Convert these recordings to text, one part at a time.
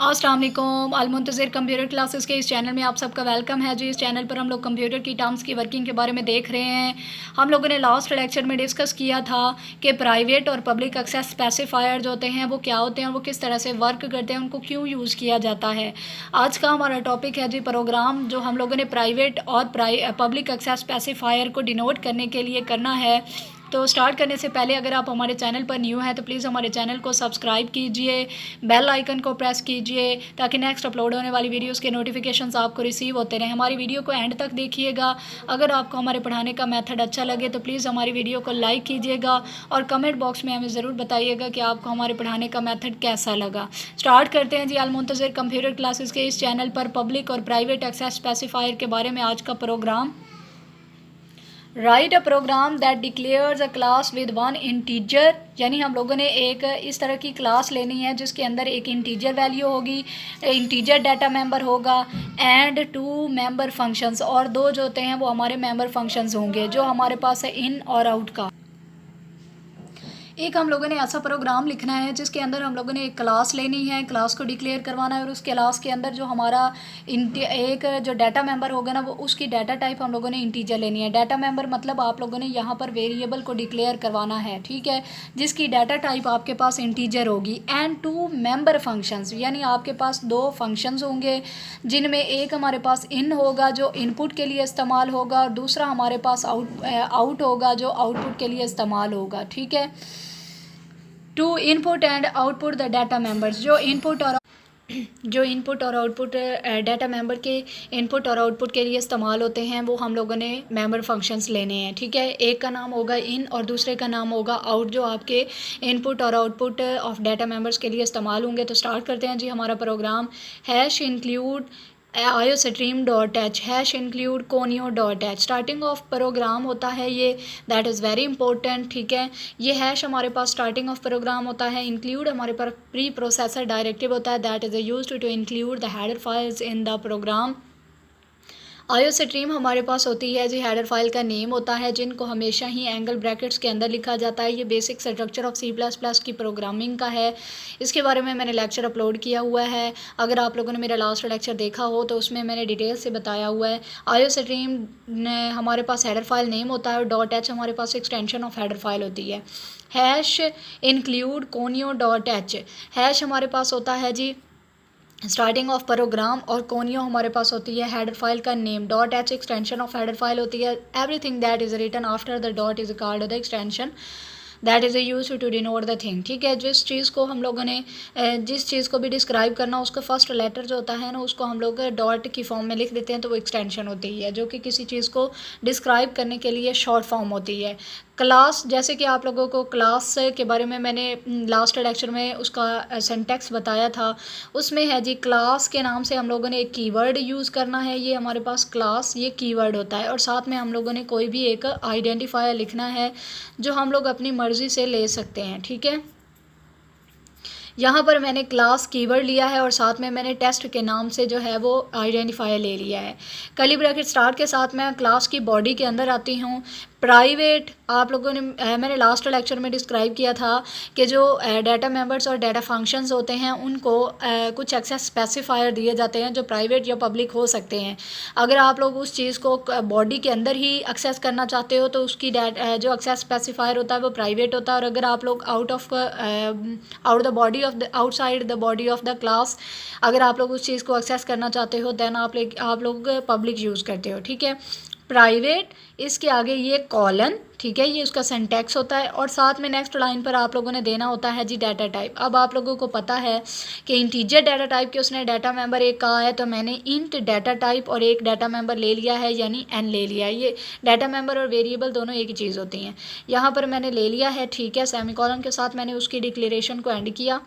अस्सलाम वालेकुम। अल-मुंतज़िर computer classes के इस चैनल में आप सबका वेलकम है जी। इस चैनल पर हम लोग कंप्यूटर की टर्म्स की वर्किंग के बारे में देख रहे हैं। हम लोगों ने लास्ट लेक्चर में डिस्कस किया था कि प्राइवेट और पब्लिक एक्सेस स्पेसिफायर जो होते हैं वो क्या होते हैं, वो किस तरह से वर्क करते हैं, उनको क्यों यूज़ किया जाता है। आज का हमारा टॉपिक है जी प्रोग्राम जो हम लोगों ने प्राइवेट और पब्लिक एक्सेस स्पेसिफायर को डिनोट करने के लिए करना है। तो स्टार्ट करने से पहले अगर आप हमारे चैनल पर न्यू हैं तो प्लीज़ हमारे चैनल को सब्सक्राइब कीजिए, बेल आइकन को प्रेस कीजिए ताकि नेक्स्ट अपलोड होने वाली वीडियोस के नोटिफिकेशंस आपको रिसीव होते रहें। हमारी वीडियो को एंड तक देखिएगा। अगर आपको हमारे पढ़ाने का मेथड अच्छा लगे तो प्लीज़ हमारी वीडियो को लाइक कीजिएगा और कमेंट बॉक्स में हमें ज़रूर बताइएगा कि आपको हमारे पढ़ाने का मेथड कैसा लगा। स्टार्ट करते हैं जी अल-मुंतज़िर कंप्यूटर क्लासेस के इस चैनल पर पब्लिक और प्राइवेट एक्सेस स्पेसिफायर के बारे में आज का program. Write a program that declares a class with one integer, यानी हम लोगों ने एक इस तरह की क्लास लेनी है जिसके अंदर एक इंटीजर वैल्यू होगी, इंटीजर डाटा मेंबर होगा एंड टू मेंबर फंक्शंस, और दो जो होते हैं वो हमारे मेंबर फंक्शंस होंगे जो हमारे पास है इन और आउट का। एक हम लोगों ने ऐसा प्रोग्राम लिखना है जिसके अंदर हम लोगों ने एक क्लास लेनी है, क्लास को डिक्लेयर करवाना है और उस क्लास के अंदर जो हमारा एक जो डाटा मेंबर होगा ना वो उसकी डाटा टाइप हम लोगों ने इंटीजर लेनी है। डाटा मेंबर मतलब आप लोगों ने यहाँ पर वेरिएबल को डिक्लेयर करवाना है, ठीक है, जिसकी डाटा टाइप आपके पास इंटीजर होगी। एंड टू मेंबर फंक्शंस, यानी आपके पास दो फंक्शंस होंगे जिनमें एक हमारे पास इन होगा जो इनपुट के लिए इस्तेमाल होगा और दूसरा हमारे पास आउट होगा जो आउटपुट के लिए इस्तेमाल होगा, ठीक है। To input and output the data members, जो इनपुट और आउटपुट डाटा मेंबर के इनपुट और आउटपुट के लिए इस्तेमाल होते हैं वो हम लोगों ने मेंबर फंक्शंस लेने हैं, ठीक है। एक का नाम होगा इन और दूसरे का नाम होगा आउट, जो आपके इनपुट और आउटपुट ऑफ डाटा मेंबर्स के लिए इस्तेमाल होंगे। तो स्टार्ट करते हैं जी हमारा program. Hash include iostream.h hash include conio.h starting of program होता है ये, दैट इज़ वेरी इंपॉर्टेंट, ठीक है। ये हैश हमारे पास स्टार्टिंग ऑफ प्रोग्राम होता है। इंक्लूड हमारे पास प्री प्रोसेसर डायरेक्टिव होता है, that is used to include the header files in the program. iostream हमारे पास होती है जी हेडर फाइल का नेम होता है जिनको हमेशा ही एंगल ब्रैकेट्स के अंदर लिखा जाता है। ये बेसिक स्ट्रक्चर ऑफ C++ की प्रोग्रामिंग का है। इसके बारे में मैंने लेक्चर अपलोड किया हुआ है, अगर आप लोगों ने मेरा लास्ट लेक्चर देखा हो तो उसमें मैंने डिटेल से बताया हुआ है। iostream हमारे पास हेडर फाइल नेम होता है और .h हमारे पास एक्सटेंशन ऑफ हेडर फाइल होती है। हैश इंक्लूड conio.h हैश हमारे पास होता है जी स्टार्टिंग ऑफ प्रोग्राम और कोनियो हमारे पास होती है हेडर फाइल का name. .h extension of header file होती है। Everything that is written after the dot is called the extension that is use to denote the thing, ठीक है। जिस चीज़ को हम लोगों ने जिस चीज़ को भी डिस्क्राइब करना उसका फर्स्ट लेटर जो होता है ना उसको हम लोग डॉट की फॉर्म में लिख देते हैं तो वो एक्सटेंशन होती है जो कि किसी चीज़ को डिस्क्राइब करने के लिए शॉर्ट फॉर्म होती है। क्लास, जैसे कि आप लोगों को क्लास के बारे में मैंने लास्ट लेक्चर में उसका सिंटैक्स बताया था, उसमें है जी क्लास के नाम से हम लोगों ने एक कीवर्ड यूज़ करना है। ये हमारे पास क्लास ये कीवर्ड होता है और साथ में हम लोगों ने कोई भी एक आइडेंटिफायर लिखना है जो हम लोग अपनी मर्ज़ी से ले सकते हैं, ठीक है। यहाँ पर मैंने क्लास कीवर्ड लिया है और साथ में मैंने टेस्ट के नाम से जो है वो आइडेंटिफायर ले लिया है। कर्ली ब्रैकेट स्टार्ट के साथ मैं क्लास की बॉडी के अंदर आती हूँ। प्राइवेट, आप लोगों ने मैंने लास्ट लेक्चर में डिस्क्राइब किया था कि जो डाटा मेंबर्स और डाटा फंक्शंस होते हैं उनको कुछ एक्सेस स्पेसिफायर दिए जाते हैं जो प्राइवेट या पब्लिक हो सकते हैं। अगर आप लोग उस चीज़ को बॉडी के अंदर ही एक्सेस करना चाहते हो तो उसकी जो एक्सेस स्पेसिफायर होता है वो प्राइवेट होता है, और अगर आप लोग out the body of the outside the body of the class अगर आप लोग उस चीज़ को एक्सेस करना चाहते हो देन आप लोग पब्लिक यूज़ करते हो, ठीक है। प्राइवेट, इसके आगे ये कॉलन, ठीक है, ये उसका सिंटैक्स होता है और साथ में नेक्स्ट लाइन पर आप लोगों ने देना होता है जी डाटा टाइप। अब आप लोगों को पता है कि इंटीजर डाटा टाइप के उसने डाटा मेंबर एक कहा है तो मैंने इंट डाटा टाइप और एक डाटा मेंबर ले लिया है यानी n ले लिया है। ये डाटा मेंबर और वेरिएबल दोनों एक ही चीज़ होती हैं। यहाँ पर मैंने ले लिया है, ठीक है, सेमीकोलन के साथ मैंने उसकी डिक्लेरेशन को एंड किया।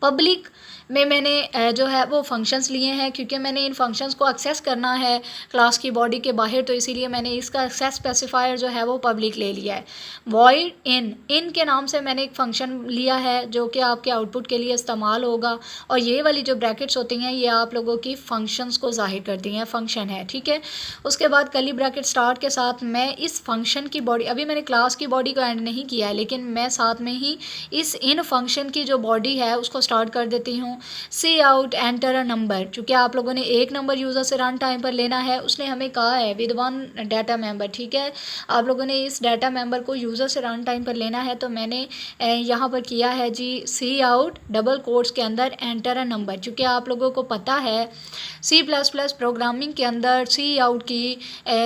पब्लिक में मैंने जो है वो फंक्शंस लिए हैं क्योंकि मैंने इन फंक्शंस को एक्सेस करना है क्लास की बॉडी के बाहर, तो इसीलिए मैंने इसका एक्सेस स्पेसिफायर जो है वो पब्लिक ले लिया है। वॉइड इन के नाम से मैंने एक फ़ंक्शन लिया है जो कि आपके आउटपुट के लिए इस्तेमाल होगा, और ये वाली जो ब्रैकेट्स होती हैं ये आप लोगों की फंक्शंस को जाहिर करती हैं, फंक्शन है, ठीक है। उसके बाद कर्ली ब्रैकेट स्टार्ट के साथ मैं इस फंक्शन की बॉडी, अभी मैंने क्लास की बॉडी को एंड नहीं किया है लेकिन मैं साथ में ही इस इन फंक्शन की जो बॉडी है उसको स्टार्ट कर देती हूँ। सी आउट एंटर अ नंबर, चूँकि आप लोगों ने एक नंबर यूज़र से रन टाइम पर लेना है, उसने हमें कहा है विद वन डाटा मेंबर, ठीक है। आप लोगों ने इस डाटा मेंबर को यूज़र से रन टाइम पर लेना है, तो मैंने यहाँ पर किया है जी सी आउट डबल कोट्स के अंदर एंटर अ नंबर। चूँकि आप लोगों को पता है सी प्लस प्लस प्रोग्रामिंग के अंदर सी आउट की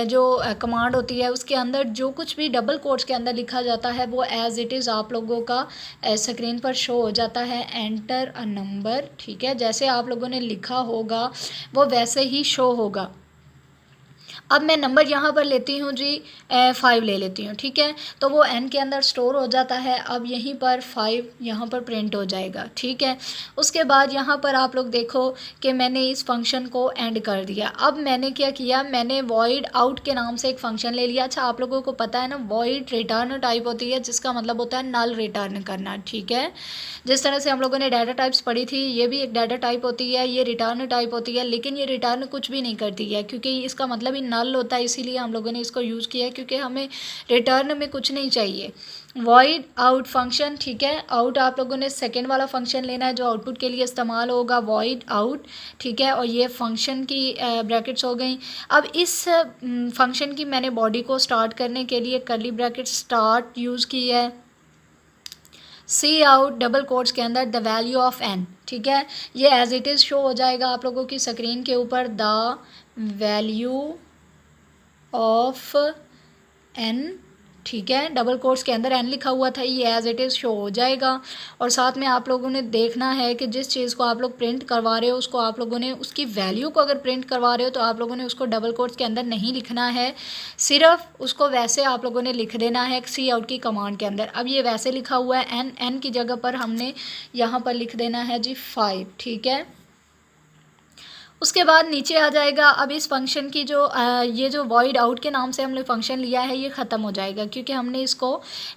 जो कमांड होती है उसके अंदर जो कुछ भी डबल कोट्स के अंदर लिखा जाता है वो एज इट इज़ आप लोगों का स्क्रीन पर शो हो जाता है एंटर अ नंबर, ठीक है। जैसे आप लोगों ने लिखा होगा वो वैसे ही शो होगा। अब मैं नंबर यहाँ पर लेती हूँ जी 5 ले लेती हूँ, ठीक है। तो वो n के अंदर स्टोर हो जाता है। अब यहीं पर 5 यहाँ पर प्रिंट हो जाएगा, ठीक है। उसके बाद यहाँ पर आप लोग देखो कि मैंने इस फंक्शन को एंड कर दिया। अब मैंने क्या किया, मैंने वॉइड आउट के नाम से एक फ़ंक्शन ले लिया। अच्छा, आप लोगों को पता है ना वॉइड रिटर्न टाइप होती है जिसका मतलब होता है नल रिटर्न करना, ठीक है। जिस तरह से हम लोगों ने डाटा टाइप्स पढ़ी थी, ये भी एक डाटा टाइप होती है, ये रिटर्न टाइप होती है, लेकिन ये रिटर्न कुछ भी नहीं करती है क्योंकि इसका मतलब ही नल होता है, इसीलिए हम लोगों ने इसको यूज़ किया है क्योंकि हमें रिटर्न में कुछ नहीं चाहिए। वॉइड आउट फंक्शन, ठीक है। आउट आप लोगों ने सेकेंड वाला फंक्शन लेना है जो आउटपुट के लिए इस्तेमाल होगा, वॉइड आउट, ठीक है। और ये फंक्शन की ब्रैकेट्स हो गई। अब इस फंक्शन की मैंने बॉडी को स्टार्ट करने के लिए कर्ली ब्रैकेट स्टार्ट यूज़ की है। सी आउट डबल कोट्स के अंदर द वैल्यू ऑफ n, ठीक है। ये एज इट इज़ शो हो जाएगा आप लोगों की स्क्रीन के ऊपर, द वैल्यू ऑफ n, ठीक है। डबल कोट्स के अंदर n लिखा हुआ था, ये एज इट इज़ शो हो जाएगा। और साथ में आप लोगों ने देखना है कि जिस चीज़ को आप लोग प्रिंट करवा रहे हो उसको आप लोगों ने उसकी वैल्यू को अगर प्रिंट करवा रहे हो तो आप लोगों ने उसको डबल कोट्स के अंदर नहीं लिखना है, सिर्फ उसको वैसे आप लोगों ने लिख देना है सी आउट की कमांड के अंदर। अब ये वैसे लिखा हुआ है n की जगह पर हमने यहाँ पर लिख देना है जी 5, ठीक है। उसके बाद नीचे आ जाएगा। अब इस फंक्शन की जो ये जो वॉइड आउट के नाम से हमने फंक्शन लिया है ये ख़त्म हो जाएगा क्योंकि हमने इसको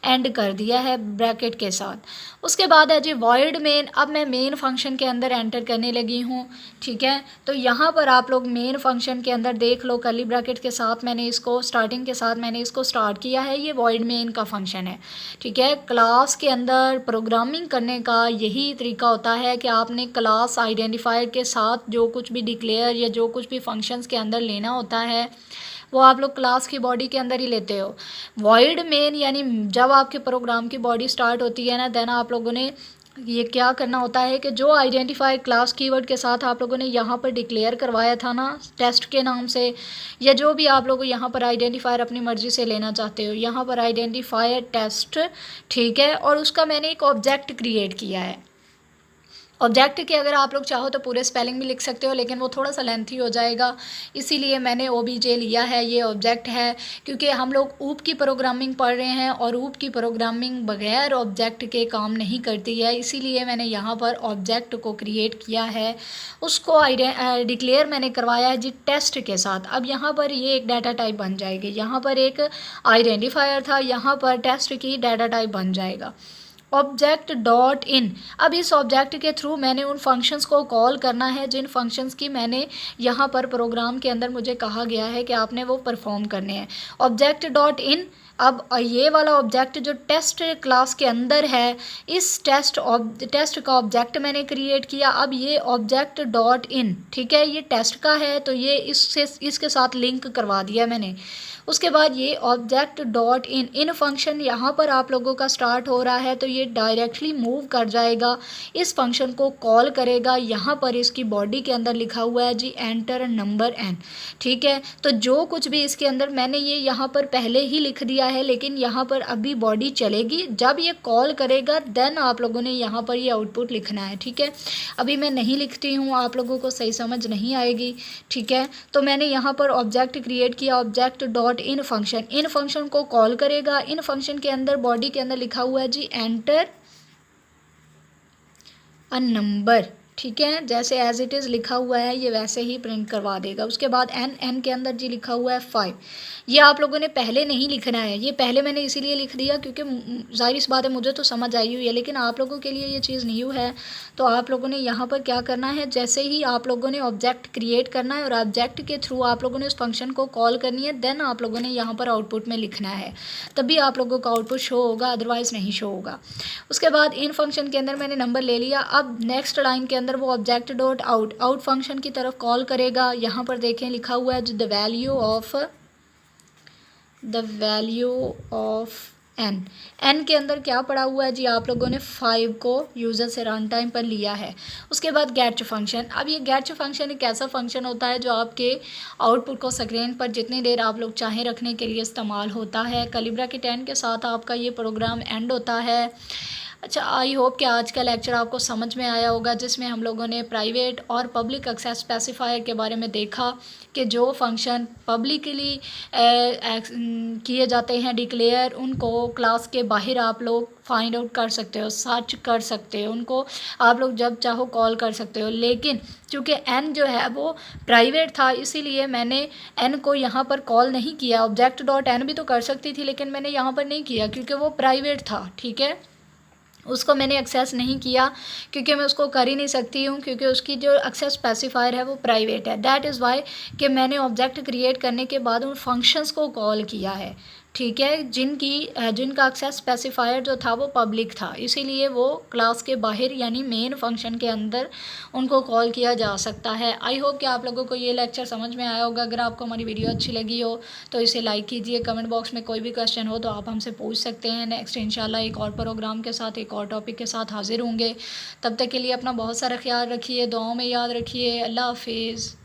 एंड कर दिया है ब्रैकेट के साथ। उसके बाद है जी वॉइड मेन। अब मैं मेन फंक्शन के अंदर एंटर करने लगी हूँ, ठीक है। तो यहाँ पर आप लोग मेन फंक्शन के अंदर देख लो, कर्ली ब्रैकेट के साथ मैंने इसको स्टार्टिंग के साथ मैंने इसको स्टार्ट किया है। ये वॉइड मेन का फंक्शन है, ठीक है। क्लास के अंदर प्रोग्रामिंग करने का यही तरीका होता है कि आपने क्लास आइडेंटिफायर के साथ जो कुछ भी डिक्लेयर या जो कुछ भी फंक्शंस के अंदर लेना होता है वो आप लोग क्लास की बॉडी के अंदर ही लेते हो। वॉइड मेन यानी जब आपके प्रोग्राम की बॉडी स्टार्ट होती है ना, देन आप लोगों ने ये क्या करना होता है कि जो आइडेंटिफायर क्लास कीवर्ड के साथ आप लोगों ने यहाँ पर डिक्लेयर करवाया था ना टेस्ट के नाम से, या जो भी आप लोग यहाँ पर आइडेंटिफायर अपनी मर्ज़ी से लेना चाहते हो, यहाँ पर आइडेंटिफायर टेस्ट, ठीक है। और उसका मैंने एक ऑब्जेक्ट क्रिएट किया है। ऑब्जेक्ट के अगर आप लोग चाहो तो पूरे स्पेलिंग भी लिख सकते हो, लेकिन वो थोड़ा सा लेंथी हो जाएगा, इसीलिए मैंने OBJ लिया है। ये ऑब्जेक्ट है क्योंकि हम लोग ऊप की प्रोग्रामिंग पढ़ रहे हैं और ऊप की प्रोग्रामिंग बगैर ऑब्जेक्ट के काम नहीं करती है, इसीलिए मैंने यहाँ पर ऑब्जेक्ट को क्रिएट किया है। उसको डिक्लेयर मैंने करवाया है जी टेस्ट के साथ। अब यहाँ पर ये एक डाटा टाइप बन जाएगी, यहाँ पर एक आइडेंटिफायर था, यहाँ पर टेस्ट की डाटा टाइप बन जाएगा ऑब्जेक्ट डॉट इन। अब इस ऑब्जेक्ट के थ्रू मैंने उन फंक्शंस को कॉल करना है जिन फंक्शंस की मैंने यहाँ पर प्रोग्राम के अंदर मुझे कहा गया है कि आपने वो परफॉर्म करने हैं। Object dot in. अब ये वाला ऑब्जेक्ट जो टेस्ट क्लास के अंदर है, इस टेस्ट का ऑब्जेक्ट मैंने क्रिएट किया। अब ये ऑब्जेक्ट डॉट इन, ठीक है, ये टेस्ट का है तो ये इसके साथ लिंक करवा दिया मैंने। उसके बाद ये ऑब्जेक्ट डॉट इन फंक्शन यहाँ पर आप लोगों का स्टार्ट हो रहा है तो ये डायरेक्टली मूव कर जाएगा, इस फंक्शन को कॉल करेगा। यहाँ पर इसकी बॉडी के अंदर लिखा हुआ है जी एंटर नंबर n, ठीक है। तो जो कुछ भी इसके अंदर मैंने ये यहाँ पर पहले ही लिख दिया है, लेकिन यहाँ पर अभी बॉडी चलेगी, जब ये कॉल करेगा देन आप लोगों ने यहाँ पर ये आउटपुट लिखना है, ठीक है। अभी मैं नहीं लिखती हूँ, आप लोगों को सही समझ नहीं आएगी, ठीक है। तो मैंने यहाँ पर ऑब्जेक्ट क्रिएट किया, ऑब्जेक्ट डॉट इन फंक्शन को कॉल करेगा। इन फंक्शन के अंदर बॉडी के अंदर लिखा हुआ है जी एंटर अ नंबर, ठीक है, जैसे एज इट इज़ लिखा हुआ है ये वैसे ही प्रिंट करवा देगा। उसके बाद एन के अंदर जी लिखा हुआ है 5। ये आप लोगों ने पहले नहीं लिखना है, ये पहले मैंने इसीलिए लिख दिया क्योंकि ज़ाहिर सी बात है मुझे तो समझ आई हुई है, लेकिन आप लोगों के लिए ये चीज़ न्यू है। तो आप लोगों ने यहाँ पर क्या करना है, जैसे ही आप लोगों ने ऑब्जेक्ट क्रिएट करना है और ऑब्जेक्ट के थ्रू आप लोगों ने उस फंक्शन को कॉल करनी है, देन आप लोगों ने यहाँ पर आउटपुट में लिखना है, तभी आप लोगों का आउटपुट शो होगा, अदरवाइज़ नहीं शो होगा। उसके बाद इन फंक्शन के अंदर मैंने नंबर ले लिया। अब नेक्स्ट लाइन के अंदर वो ऑब्जेक्ट डॉट आउट फंक्शन की तरफ कॉल करेगा। यहाँ पर देखें लिखा हुआ है द वैल्यू ऑफ एन के अंदर क्या पड़ा हुआ है जी, आप लोगों ने 5 को यूज़र से रन टाइम पर लिया है। उसके बाद गेट फंक्शन। अब ये गेट फंक्शन एक ऐसा फंक्शन होता है जो आपके आउटपुट को स्क्रीन पर जितनी देर आप लोग चाहें रखने के लिए इस्तेमाल होता है। कैलिब्रा के 10 के साथ आपका ये प्रोग्राम एंड होता है। अच्छा, आई होप कि आज का लेक्चर आपको समझ में आया होगा, जिसमें हम लोगों ने प्राइवेट और पब्लिक एक्सेस स्पेसिफायर के बारे में देखा कि जो फंक्शन पब्लिकली किए जाते हैं डिक्लेयर, उनको क्लास के बाहर आप लोग फाइंड आउट कर सकते हो, सर्च कर सकते हो, उनको आप लोग जब चाहो कॉल कर सकते हो। लेकिन चूँकि एन जो है वो प्राइवेट था, इसीलिए मैंने एन को यहाँ पर कॉल नहीं किया। ऑब्जेक्ट डॉट एन भी तो कर सकती थी, लेकिन मैंने यहाँ पर नहीं किया क्योंकि वो प्राइवेट था। ठीक है, उसको मैंने एक्सेस नहीं किया क्योंकि मैं उसको कर ही नहीं सकती हूँ, क्योंकि उसकी जो एक्सेस स्पेसिफायर है वो प्राइवेट है। दैट इज़ वाई कि मैंने ऑब्जेक्ट क्रिएट करने के बाद उन फंक्शंस को कॉल किया है। ठीक है, जिनका एक्सेस स्पेसिफायर जो था वो पब्लिक था, इसीलिए वो क्लास के बाहर यानी मेन फंक्शन के अंदर उनको कॉल किया जा सकता है। आई होप कि आप लोगों को ये लेक्चर समझ में आया होगा। अगर आपको हमारी वीडियो अच्छी लगी हो तो इसे लाइक कीजिए। कमेंट बॉक्स में कोई भी क्वेश्चन हो तो आप हमसे पूछ सकते हैं। नेक्स्ट इंशाल्लाह एक और प्रोग्राम के साथ, एक और टॉपिक के साथ हाजिर होंगे। तब तक के लिए अपना बहुत सारा ख्याल रखिए, दुआओं में याद रखिए। अल्लाह हाफिज़।